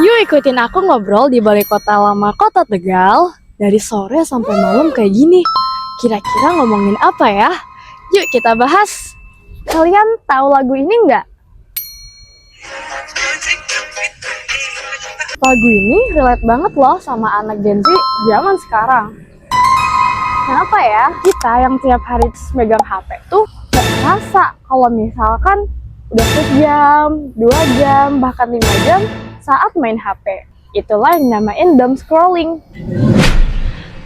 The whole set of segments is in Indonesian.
Yuk ikutin aku ngobrol di balai kota lama Kota Tegal. Dari sore sampai malam kayak gini. Kira-kira ngomongin apa ya? Yuk kita bahas. Kalian tahu lagu ini nggak? Lagu ini relate banget loh sama anak Gen Z zaman sekarang. Kenapa ya kita yang tiap hari megang HP tuh nggak ngerasa kalau misalkan udah sejam, 2 jam, bahkan 5 jam saat main HP. Itulah yang dinamain doom scrolling.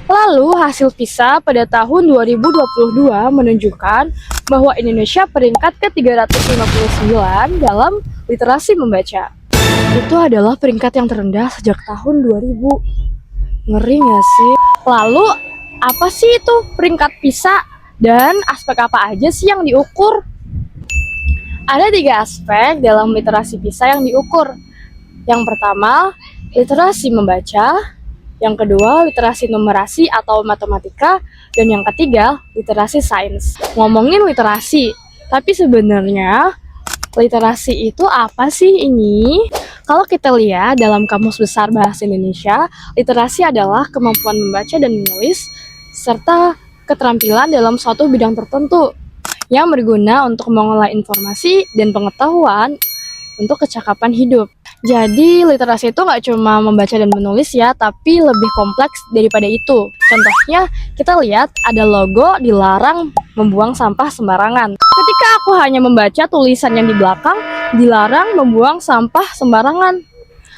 Lalu hasil PISA pada tahun 2022 menunjukkan bahwa Indonesia peringkat ke-359 dalam literasi membaca. Itu adalah peringkat yang terendah sejak tahun 2000. Ngeri nggak sih? Lalu apa sih itu peringkat PISA dan aspek apa aja sih yang diukur? Ada 3 aspek dalam literasi PISA yang diukur. Yang pertama, literasi membaca. Yang kedua, literasi numerasi atau matematika. Dan yang ketiga, literasi sains. Ngomongin literasi, tapi sebenarnya literasi itu apa sih ini? Kalau kita lihat dalam Kamus Besar Bahasa Indonesia, literasi adalah kemampuan membaca dan menulis, serta keterampilan dalam suatu bidang tertentu yang berguna untuk mengolah informasi dan pengetahuan untuk kecakapan hidup. Jadi literasi itu nggak cuma membaca dan menulis ya, tapi lebih kompleks daripada itu. Contohnya, kita lihat ada logo dilarang membuang sampah sembarangan. Ketika aku hanya membaca tulisan yang di belakang, dilarang membuang sampah sembarangan.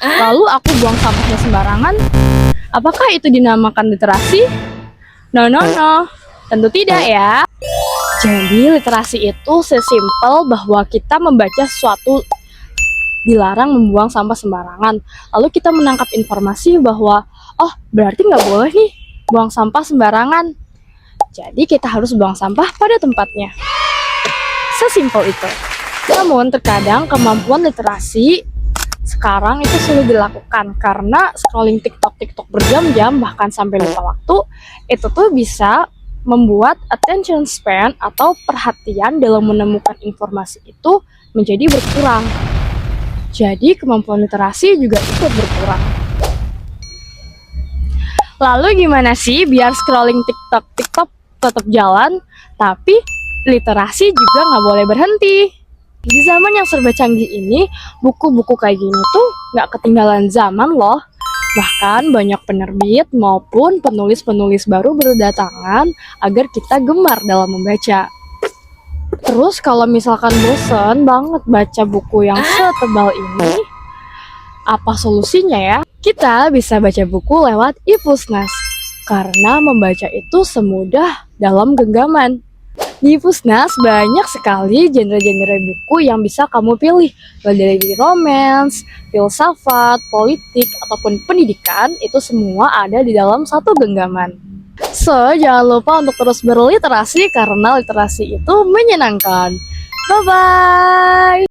Lalu aku buang sampahnya sembarangan, apakah itu dinamakan literasi? No, tentu tidak ya. Jadi literasi itu sesimpel bahwa kita membaca sesuatu dilarang membuang sampah sembarangan. Lalu kita menangkap informasi bahwa, oh berarti nggak boleh nih buang sampah sembarangan. Jadi kita harus buang sampah pada tempatnya. Sesimpel itu. Namun terkadang kemampuan literasi sekarang itu sulit dilakukan karena scrolling TikTok berjam-jam bahkan sampai lupa waktu, itu tuh bisa membuat attention span atau perhatian dalam menemukan informasi itu menjadi berkurang. Jadi kemampuan literasi juga ikut berkurang. Lalu gimana sih biar scrolling TikTok tetap jalan, tapi literasi juga nggak boleh berhenti? Di zaman yang serba canggih ini, buku-buku kayak gini tuh nggak ketinggalan zaman loh. Bahkan banyak penerbit maupun penulis-penulis baru berdatangan agar kita gemar dalam membaca. Terus kalau misalkan bosen banget baca buku yang setebal ini, apa solusinya ya? Kita bisa baca buku lewat e-Pusnas, karena membaca itu semudah dalam genggaman. Di Pusnas banyak sekali genre-genre buku yang bisa kamu pilih, mulai dari romance, filsafat, politik, ataupun pendidikan, itu semua ada di dalam satu genggaman. So, jangan lupa untuk terus berliterasi karena literasi itu menyenangkan. Bye-bye!